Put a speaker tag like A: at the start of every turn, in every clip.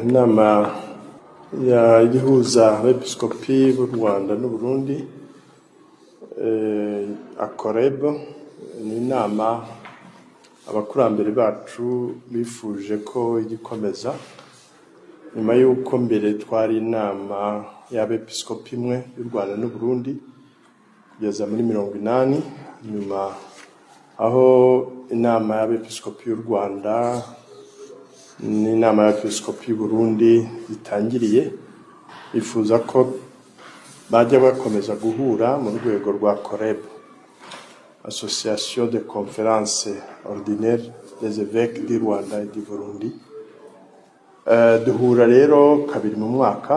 A: inama yihuza abepiskopi b'u Rwanda n'u Burundi ACOREB ni inama abakurambere bacu bifuje ko igikomeza nyuma y'uko mbere twari inama y'abepiskopi imwe y'u Rwanda n'u Burundi kugeza muri 80 nyuma aho inama y'abepiskopi y'u Rwanda n'inama y'abepiskopi y'u Burundi bitangiriye bifuza ko bajya bakomeza guhura mu rwego rwa ACOREB, Association de Conférence Ordinaire des Évêques du Rwanda et du Burundi. Duhura rero kabiri mu mwaka,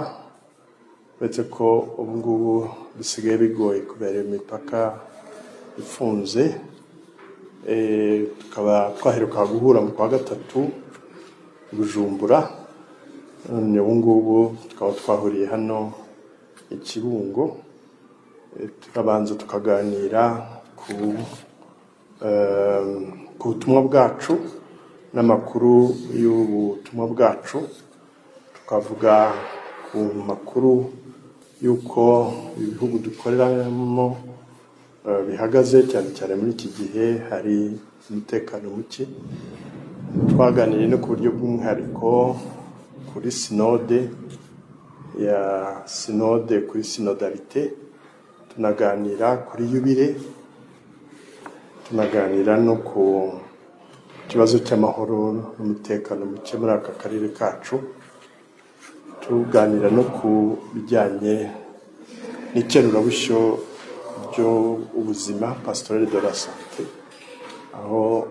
A: uretse ko ubu ngubu bisigaye bigoye kubera imipaka ifunze. Tukaba twaheruka guhura mu kwa gatatu Bujumbura, none ubu ngubu tukaba twahuriye hano Ikibungo, tukabanza tukaganira ku butumwa bwacu n'amakuru y'ubutumwa bwacu, tukavuga ku makuru y'uko ibihugu dukoreramo bihagaze cyane cyane muri iki gihe hari umutekano muke. Twaganiriye no ku buryo bw'umwihariko kuri sinode kuri sinodalite, tunaganira kuri yubile, tunaganira no ku kibazo cy'amahoro n'umutekano muke muri aka karere kacu, tuganira no ku bijyanye n'ikenurabushyo by'ubuzima, pastoral de la santé, aho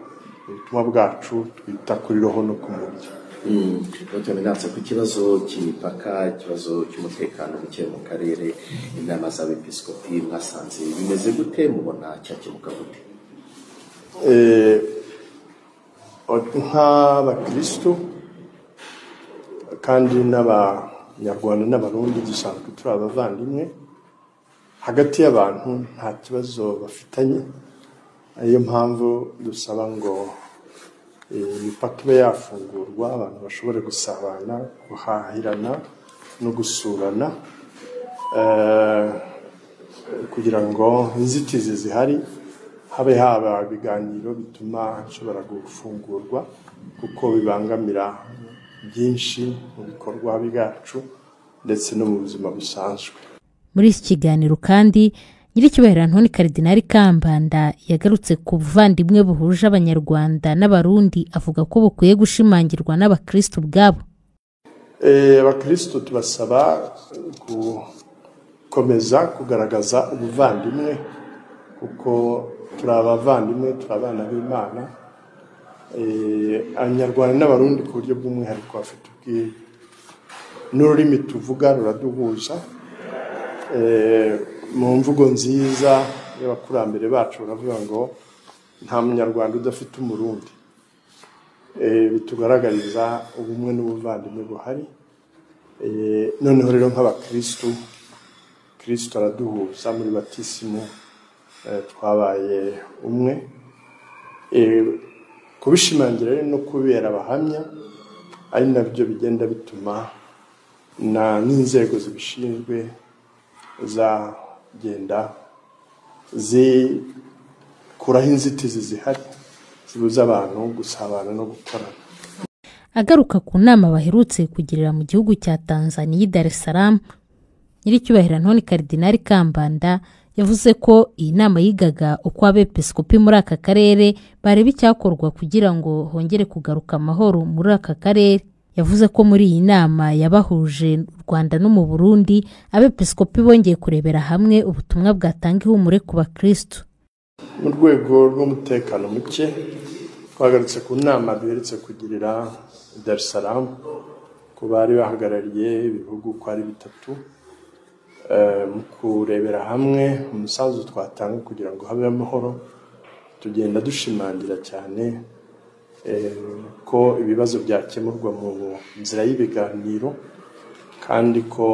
A: ubutumwa bwacu twita kuri roho no ku mubiri.
B: Tumenatse ku kibazo cy'imipaka, ikibazo cy'umutekano muke mu karere, inama z'abepiskopi mwasanze bimeze gute, mubona cyakemuka gute?
A: Nk'abakristo kandi n'abanyarwanda n'abarundi dusanzwe turi abavandimwe, hagati y'abantu nta kibazo bafitanye. Ariyo mpamvu dusaba ngo imipaka ibe yafungurwa, abantu bashobore gusabana, guhahirana no gusurana, kugira ngo inzitizi zihari haba ibiganiro bituma hashobora gufungurwa, kuko bibangamira byinshi mu bikorwa byacu ndetse no mu buzima busanzwe.
C: Muri iki kiganiro kandi Nyiricyubahiro Antoni Karidinali Kambanda yagarutse ku buvandimwe buhuje Abanyarwanda n'Abarundi, avuga ko bukwiye gushimangirwa n'abakristo ubwabo.
A: Abakristo tubasaba gukomeza kugaragaza ubuvandimwe, kuko turi abavandimwe, turi abana b'Imana. Abanyarwanda n'Abarundi ku buryo bw'umwihariko bafite n'ururimi tuvuga ruraduhuza. Mu mvugo nziza y'abakurambere bacu baravuga ngo nta munyarwanda udafite umurundi. Bitugaragariza ubumwe n'ubuvandimwe buhari. Noneho rero nk'abakristo, Kristo araduhuza muri batisimu, twabaye umwe. Kubishimangira rero no kubera abahamya ari nabyo bigenda bituma n'inzego zibishinzwe zagenda zikuraho inzitizi zihari zibuza abantu gusabana no gukorana.
C: Agaruka ku nama baherutse kugirira mu gihugu cya Tanzania, Dar es Salaam, Nyiricyubahiro Antoni Karidinali Kambanda yavuze ko iyi nama yigaga uko abepiskopi muri aka karere bareba icyakorwa kugira ngo hongere kugaruka amahoro muri aka karere. Yavuze ko muri iyi nama yabahuje u Rwanda no mu Burundi, abepiskopi bongeye kurebera hamwe ubutumwa bwatanga ihumure ku bakristo.
A: Mu rwego rw'umutekano muke, twagarutse ku nama duherutse kugirira Dar es Salaam ku bari bahagarariye ibihugu ko ari bitatu, mu kurebera hamwe umusanzu twatanga kugira ngo habe amahoro. Tugenda dushimangira cyane ko ibibazo byakemurwa mu nzira y'ibiganiro, kandi ko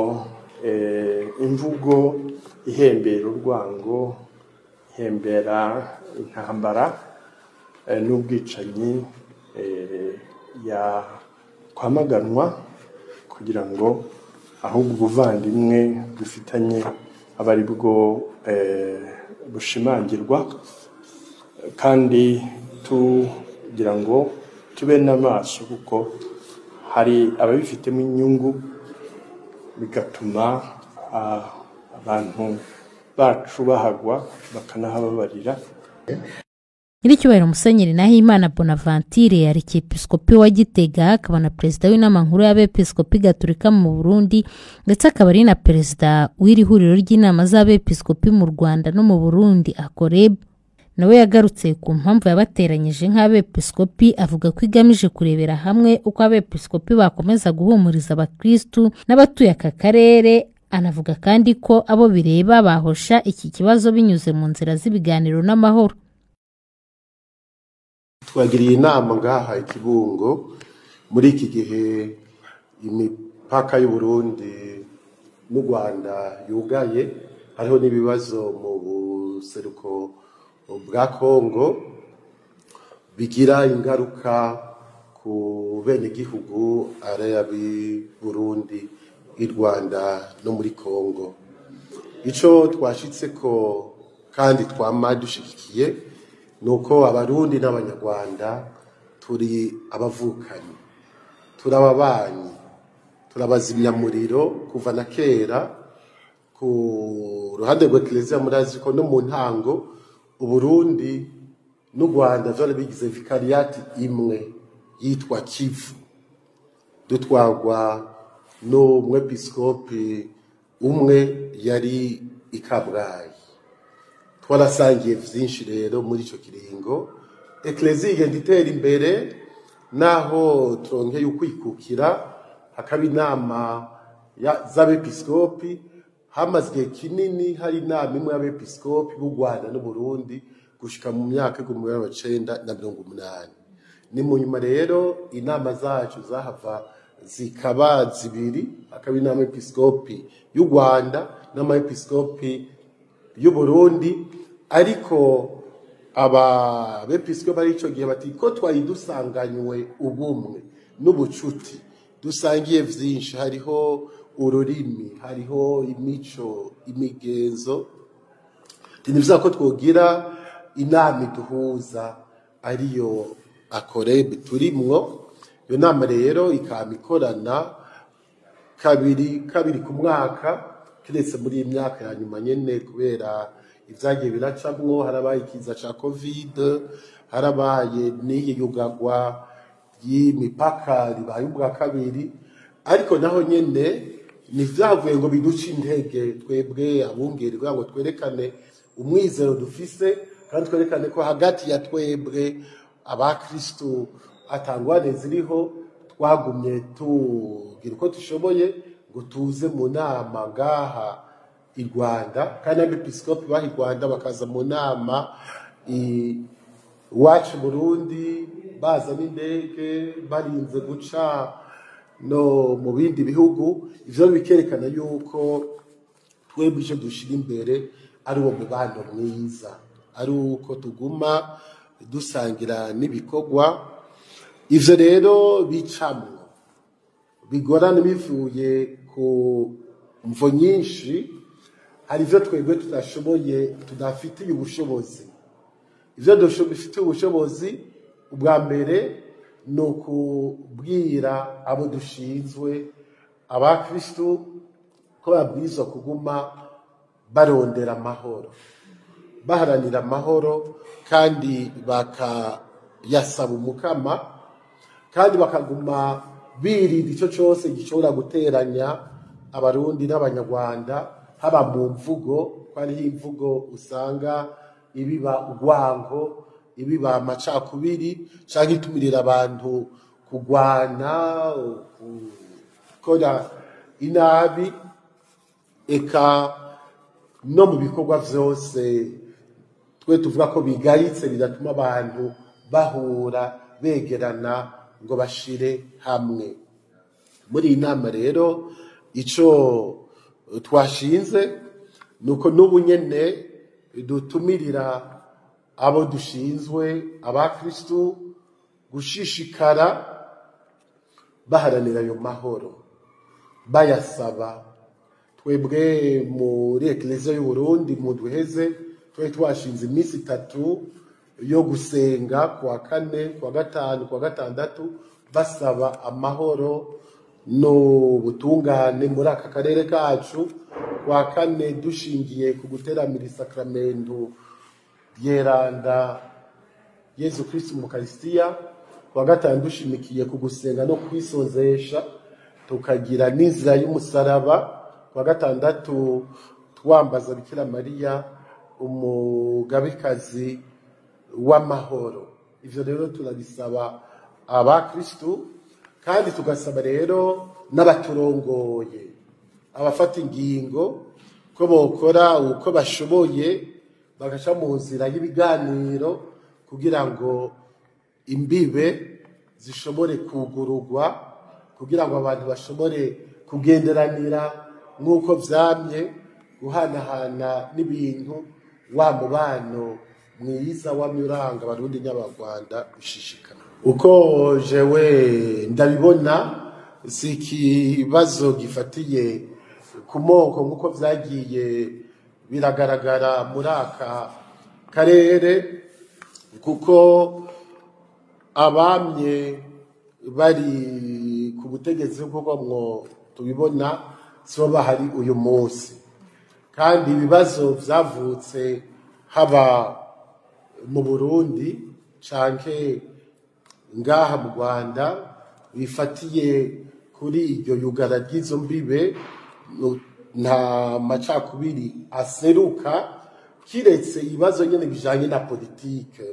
A: imvugo ihembera urwango, ihembera intambara n'ubwicanyi kwamaganwa kugira ngo ahubwo ubuvandimwe dufitanye aba ari bwo bushimangirwa, kandi tugira ngo tube n'amaso kuko hari ababifitemo inyungu bigatuma abantu bacu bahagwa bakanahababarira.
C: Nyiricyubahiro Musenyeri Nahimana Bonaventure Arikiepiskopi wa Gitega, akaba na perezida w'inama nkuru y'abepiskopi Gatolika mu Burundi, ndetse akaba ari na perezida w'iri huriro ry'inama z'abepiskopi mu Rwanda no mu Burundi Akoreb, nawe yagarutse ku mpamvu yabateranyije nk'abepiskopi, avuga ko igamije kurebera hamwe uko abepiskopi bakomeza guhumuriza abakristu n'abatuye aka karere. Anavuga kandi ko abo bireba bahosha iki kibazo binyuze mu nzira z'ibiganiro n'amahoro.
D: Twagiriye inama ngaha Ikibungo muri iki gihe imipaka y'u Burundi n'u Rwanda yugaye, hariho n'ibibazo mu buseruko bwa Kongo bigira ingaruka ku bene gihugu ari abi Burundi, i Rwanda no muri Kongo. Ico twashitse ko kandi twama dushikikiye nuko abarundi n'abanyarwanda turi abavukanyi, turababanyi, turabazimyamuriro kuva na kera. Ku ruhande rwa Eklezia murazi ko no mu ntango Uburundi n'u Rwanda vyari bigize vikariyati imwe yitwa Kivu, dutwagwa n'umwepiskopi umwe yari i Kabgayi. Twarasangiye vyinshi rero muri ico kiringo. Eklezia igenda itera imbere, naho turonkeye ukwikukira hakaba inama z'abepiskopi. Hamaze igihe kinini hari inama imwe y'abepiskopi b'u Rwanda n'Uburundi gushika mu myaka 1980. Ni mu nyuma rero inama zacu zahava zikaba zibiri, hakaba inama y'episkopi y'u Rwanda n'amayepiskopi y'u Burundi. Ariko bepiskopi ari ico gihe bati ko twari dusanganywe ubumwe n'ubucuti, dusangiye vyinshi, hariho ururimi, hariho imico, imigenzo, tinivza ko twogira inama iduhuza ariyo Akoreb turimwo. Iyo nama rero ikamikorana kabiri ku mwaka, kiretse muri iyi myaka ya nyuma nyene kubera ivyagiye biracamwo, harabaye ikiza ca Covid, harabaye n'iyi yugagwa y'imipaka ribaye ubwa kabiri. Ariko naho nyene nivyavuye ngo biduce intege twebwe abungeri kugira ngo twerekane umwizero dufise, kandi twerekane ko hagati ya twebwe abakristu atangwane ziriho. Twagumye tugira uko tushoboye ngo tuze mu nama ngaha i Rwanda, kandi abepiskopi baha i Rwanda bakaza mu nama iwacu Burundi, baza n'indege barinze guca no mu bindi bihugu. Ivyo bikerekana yuko twebwe ico dushira imbere ari uwo mubano mwiza, ari uko tuguma dusangira n'ibikorwa. Ivyo rero bicamwo bigorana bivuye ku mvo nyinshi. Hari ivyo twebwe tudashoboye, tudafitiye ubushobozi. Ivyo dufitiye ubushobozi, ubwa mbere ni ukubwira abo dushinzwe abakristu ko babwirizwa kuguma barondera amahoro, baharanira amahoro, kandi bakayasaba umukama, kandi bakaguma birinda ico cose gishobora guteranya abarundi n'abanyarwanda, haba mu mvugo, ko hariho imvugo usanga ibiba urwango, ibiba amacakubiri, canke itumirira abantu kugwana, gukora inabi. Eka no mu bikorwa vyose twe tuvuga ko bigayitse bidatuma abantu bahura begerana ngo bashire hamwe. Muri iyi nama rero ico twashinze nuko n'ubu nyene dutumirira abo dushinzwe abakristu gushishikara baharanira ayo mahoro bayasaba. Twebwe muri Eklezia y'u Burundi mu duheze twari twashinze iminsi 3 yo gusenga kwa 4, kwa 5, kwa 6 basaba amahoro no butungane muri aka karere kacu. Kwa 4 dushingiye ku guteramira isakramento yeranda Yesu Kristo mu Eucharistia. Kwa 5 dushimikiye ku gusenga no kwisozesha tukagira n'inzira y'umusaraba. Kwa 6 twambaza Bikira Mariya umugabekazi w'amahoro. Ivyo rero turabisaba abakristo, kandi tugasaba rero n'abaturongoye, abafata ingingo ko bokora uko bashoboye bagaca mu nzira y'ibiganiro kugira ngo imbibe zishobore kugurugwa, kugira ngo abantu bashobore kugenderanira nk'uko vyamye, guhanahana n'ibintu, wa mubano mwiza w'amuranga Abarundi n'Abanyarwanda ushishikana. Uko jewe ndabibona, si ikibazo gifatiye ku moko nk'uko vyagiye biragaragara muri aka karere, kuko abamye bari ku butegetsi nk'uko mwo tubibona sibo bahari uyu munsi, kandi ibibazo vyavutse haba mu Burundi canke ngaha mu Rwanda bifatiye kuri iryo yugara ry'izo mbibe, nta macakubiri aseruka kiretse ibibazo nyene bijanye na politike,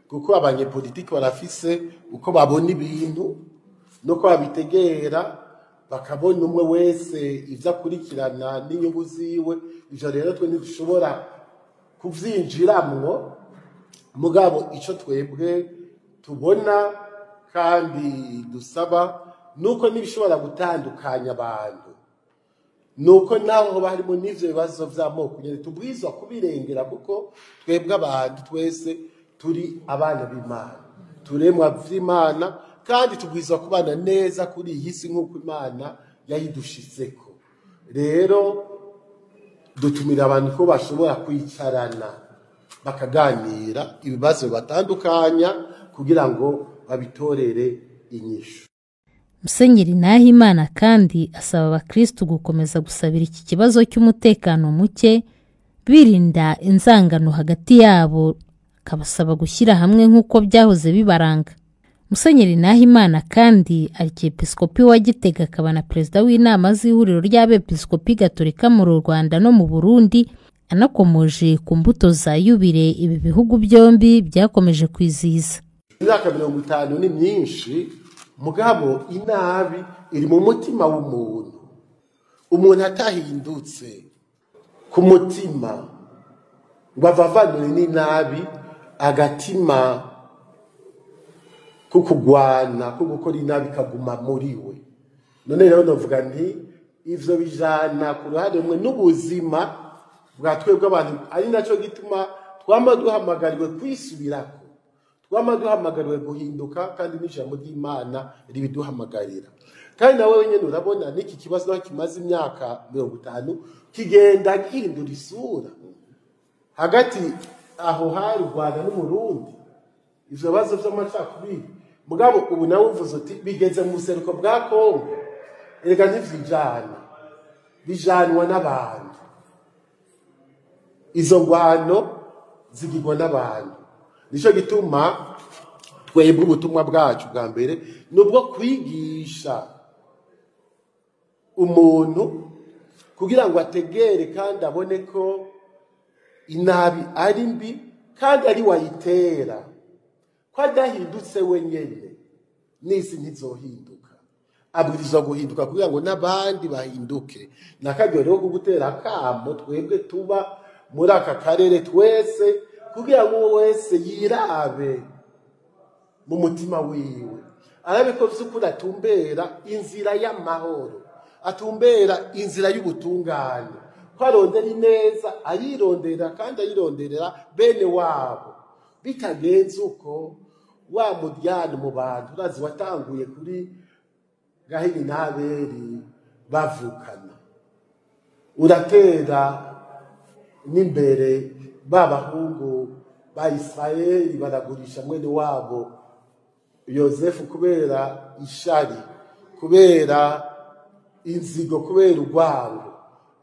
D: kuko abanyepolitike barafise uko babona ibintu no ko babitegera, bakabona umwe wese ivyo akurikirana n'inyungu ziwe. Ivyo rero twe ntidushobora kuvyinjiramwo, mugabo ico twebwe tubona kandi dusaba nuko nibishobora gutandukanya abantu, nuko naho harimo n'ivyo bibazo vy'amoko nyene tubwirizwa kubirengera, kuko twebwe abantu twese turi abana b'Imana, turemwa vy'Imana, kandi tubwirizwa kubana neza kuri iyi si nk'uko Imana yayidushitseko. Rero dutumira abantu ko bashobora kwicarana bakaganira ibibazo batandukanya kugira ngo babitorere inyishu.
C: Musenyeri Nahimana kandi asaba abakristo gukomeza gusabira iki kibazo cy'umutekano muke, birinda inzangano hagati yabo, akabasaba gushyira hamwe nk'uko byahoze bibaranga. Musenyeri Nahimana kandi Arkiyepiskopi wa Gitega akaba na perezida w'inama z'ihuriro ry'abepiskopi gatolika mu Rwanda no mu Burundi, anakomoje ku mbuto za yubile ibi bihugu byombi byakomeje kwizihiza.
D: Imyaka 50 ni myinshi, mugabo inabi iri mu mutima w'umuntu. Umuntu atahindutse ku mutima ngo avavanure n'inabi, agatima kukugwana ko gukora inabi kaguma muri we. None rero novuga nti ivyo bijana ku ruhande rumwe n'ubuzima bwa twebwe abantu, ari naco gituma twama duhamagariwe kwisubirako, twama duhamagariwe guhinduka, kandi n'ijambo ry'Imana ribiduhamagarira. Kandi nawe wenyene urabona n'iki kibazo naho kimaze imyaka 50 kigenda gihindura isura hagati aho hari Rwanda n'Uburundi, ivyo bibazo vy'amacakubiri. Mugabo ubu nawe uvuze uti bigeze mu buseruko bwa Kongo, erega ntivyijana, bijanwa n'abantu. Izo ngwano zigirwa n'abantu. Nico gituma twebwe ubutumwa bwacu bwa mbere nubwo kwigisha umuntu kugira ngo ategere kandi abone ko inabi ari mbi kandi ari wayitera, ko adahindutse wenyene n'isi ntizohinduka. Abwirizwa guhinduka kugira ngo n'abandi bahinduke. Nakaryo rero kugutera akamo twebwe tuba muri aka karere twese, kugira ngo wese yirabe mu mutima wiwe, arabe ko vy'ukuri atumbera inzira y'amahoro, atumbera inzira y'ubutungane, ko arondera ineza, ayirondera kandi ayironderera bene wabo. Bitagenze uko wa mudyano mu bantu urazi watanguye kuri Gahini na Abeli bavukana, uratera n'imbere babahungu ba Isirayeli baragurisha mwene wabo Yosefu kubera ishari, kubera inzigo, kubera urwango.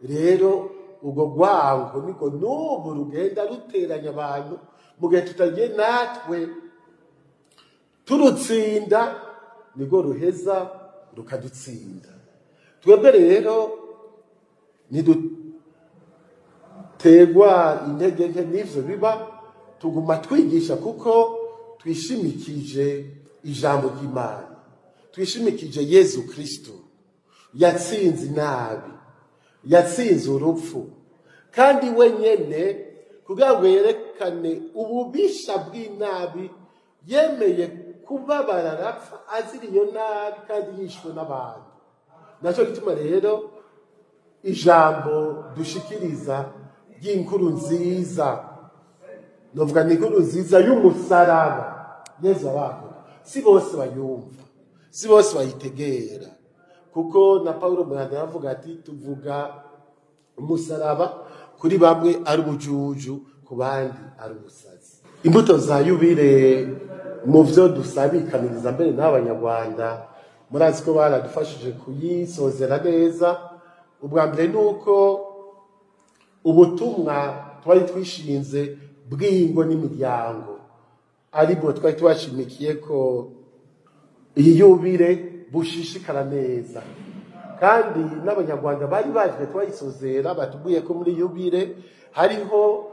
D: Rero ubwo rwango niko n'ubu rugenda ruteranya abantu mu gihe tutagiye natwe turutsinda, nibwo ruheza rukadutsinda. Twebwe rero nidutegwa intege nke n'ivyo biba, tuguma twigisha kuko twishimikije ijambo ry'Imana, twishimikije Yesu Kristo yatsinze inabi, yatsinze urupfu, kandi we nyene kugira ngo yerekane ububisha bw'inabi yemeye kubabara arapfa azira iyo nabi kandi yishwe n'abantu. Naco gituma rero ijambo dushikiriza ry'inkuru nziza, novuga ni inkuru nziza y'umusaraba Yesu abaho, si bose bayumva, si bose bayitegera, kuko na Paulo Mwanda yavuga ati tuvuga umusaraba kuri bamwe ari ubujuju, ku bandi ari ubusazi. Imbuto za yubile mu vyo dusabikaniriza mbere n'abanyarwanda, murazi ko baradufashije kuyisozera neza. Ubwa mbere nuko ubutumwa twari twishinze bw'ingo n'imiryango aribwo twari twashimikiye ko iyi yubile bushishikara neza, kandi n'abanyarwanda bari baje twayisozera batubwiye ko muri yubile hariho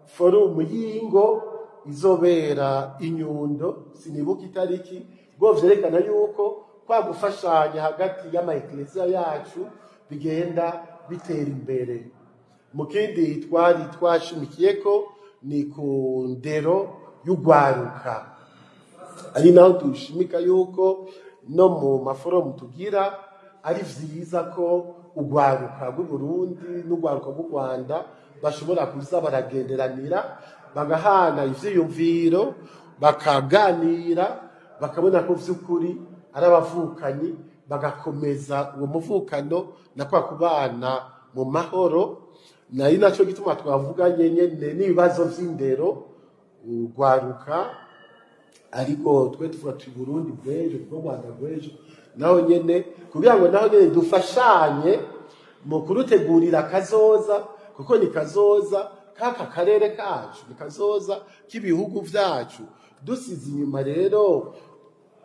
D: forumu y'ingo izobera Inyundo, sinibuka itariki, bwo vyerekana yuko kwa gufashanya hagati y'amaeklezia yacu bigenda bitera imbere. Mu kindi twari twashimikiye ko ni ku ndero y'ugwaruka, ari naho dushimika yuko no mu maforomu tugira ari vyiza ko ugwaruka rw'u Burundi n'ugwaruka rw'u Rwanda bashobora kuza baragenderanira, bagahana ivyiyumviro, bakaganira, bakabona ko vy'ukuri ari abavukanyi, bagakomeza uwo muvukano na kwa kubana mu mahoro. Nari naco gituma twavuganye nyene n'ibibazo vy'indero ugwaruka, ariko twe tuvuga tu Burundi bw'ejo, bwo Rwanda bw'ejo, naho nyene kugira ngo naho nyene dufashanye mu kurutegurira kazoza, kuko ni kazoza kaka karere kacu, ni kazoza k'ibihugu vyacu. Dusize inyuma rero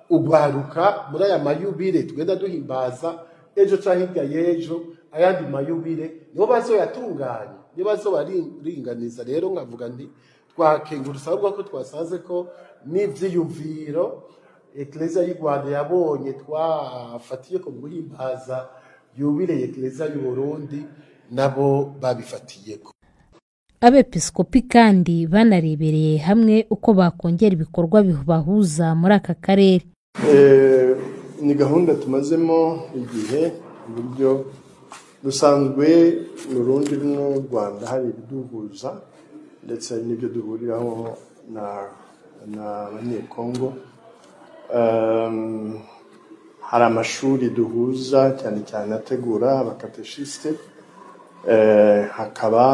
D: ugwaruka muri aya mayubile tugenda duhimbaza ejo canke hirya y'ejo, ayandi mayubile nibo bazoyatunganya, nibo bazobaringaniza. Rero nkavuga nti twakengurutsa ahubwo ko twasanze ko n'ivyiyumviro Eklezia y'u Rwanda yabonye twafatiye ko guhimbaza yubile Eklezia y'u Burundi nabo babifatiyeko.
C: Abepiskopi kandi banarebereye hamwe uko bakongera ibikorwa bibahuza muri aka karere.
A: Ni gahunda tumazemo igihe, uburyo dusanzwe mu Burundi n'u Rwanda hari ibiduhuza ndetse n'ibyo duhuriraho n'abanyekongo. Hari amashuri duhuza cyane cyane ategura abakateshiste, hakaba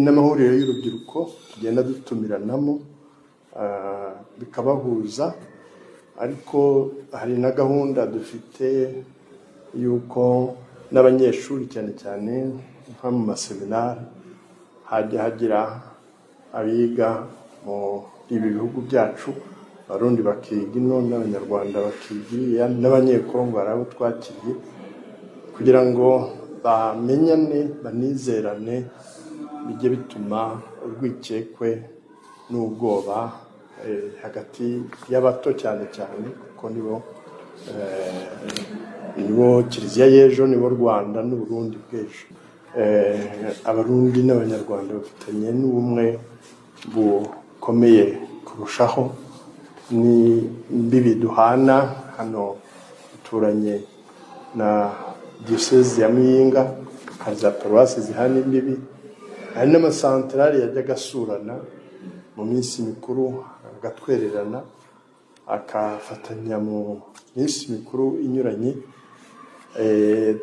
A: n'amahuriro y'urubyiruko tugenda dutumiranamo bikabahuza. Ariko hari na gahunda dufite yuko n'abanyeshuri cyane cyane nko mu maseminari hajya hagira abiga mu ibi bihugu byacu, Abarundi bakiga ino n'Abanyarwanda bakiga, n'Abanyekongo hari abo twakiriye, kugira ngo bamenyane banizerane, bijye bituma urwikekwe n'ubwoba hagati y'abato cyane cyane, kuko nibo Kiliziya y'ejo, nibo Rwanda n'u Burundi bw'ejo. Abarundi n'Abanyarwanda bafitanye n'ubumwe bukomeye kurushaho, ni imbibi duhana. Hano duturanye na diocese ya Muyinga, hari za paruwasi zihana imbibi, hari n'amasantarari yajyaga asurana mu minsi mikuru agatwererana. akafatanya mu minsi mikuru inyuranye,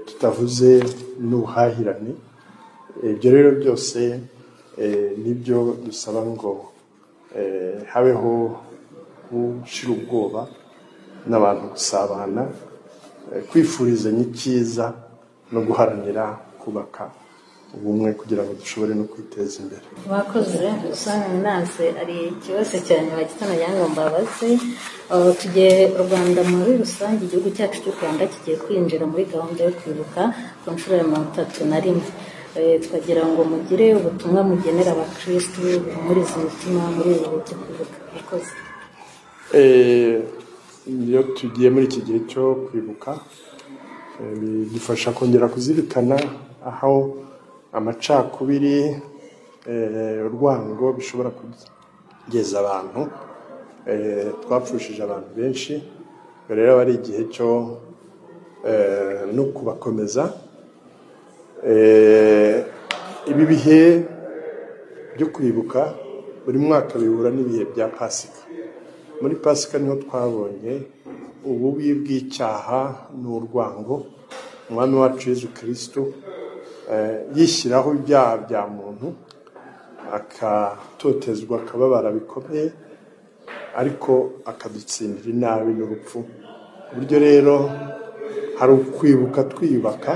A: tutavuze n'ubuhahirane. Ibyo rero byose nibyo dusaba ngo habeho gushira ubwoba n'abantu gusabana, kwifurizanya icyiza no guharanira kubaka ubumwe kugira ngo dushobore no kwiteza imbere.
C: Bakoze usanga naze ari ikibazo cyane bagitana yango mbabaze, tugiye u Rwanda muri rusange, igihugu cyacu cy'u Rwanda kigiye kwinjira muri gahunda yo kwibuka ku nshuro ya 31. Twagira ngo mugire ubutumwa mugenera abakristu muri izi mitima muri ibi byo kwibuka. Bakoze.
A: Iyo tugiye muri iki gihe cyo kwibuka, bidufasha kongera kuzirikana aho amacakubiri, urwango bishobora kugeza abantu. Twapfushije abantu benshi, rero ari igihe cyo no kubakomeza. Ibi bihe byo kwibuka buri mwaka bihura n'ibihe bya Pasika. Muri Pasika niho twabonye ububi bw'icyaha n'urwango, umwami wacu Yesu Kristo yishyiraho ibyaha bya muntu, akatotezwa, akababara bikomeye, ariko akadutsindira inabi n'urupfu. Uburyo rero hari ukwibuka twiyubaka,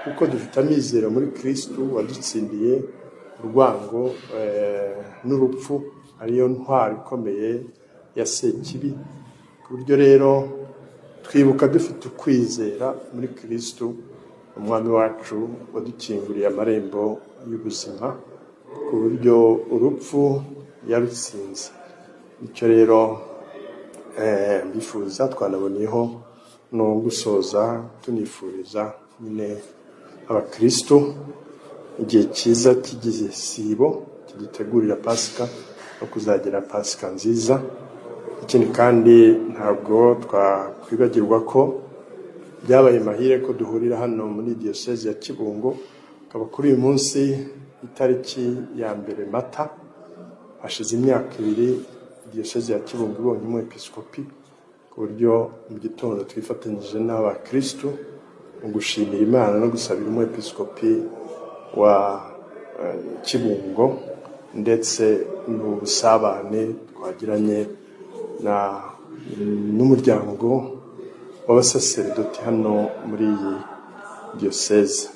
A: kuko dufite amizero muri Kristo wadutsindiye urwango n'urupfu, ariyo ntwari ikomeye ya Sekibi. Ku buryo rero twibuka dufite ukwizera muri Kristo, umwami wacu wadukinguriye amarembo y'ubuzima, ku buryo urupfu yarutsinze. Icyo rero bifuza, twanaboneyeho no gusoza tunifuriza nyine abakristo igihe cyiza cy'igisibo kidutegurira Pasika no kuzagira Pasika nziza. Ikindi kandi ntabwo twakwibagirwa ko byabaye mahire ko duhurira hano muri Diocese ya Kibungo, akaba kuri uyu munsi itariki ya 1 Mata. Hashize imyaka 2 Diocese ya Kibungo ibonye umwepiskopi, ku buryo mu gitondo twifatanyije n'abakristo mu gushimira Imana no gusabira umwepiskopi wa Kibungo, ndetse n'ubusabane twagiranye n'umuryango w'abasaserdoti hano muri iyi Diocese.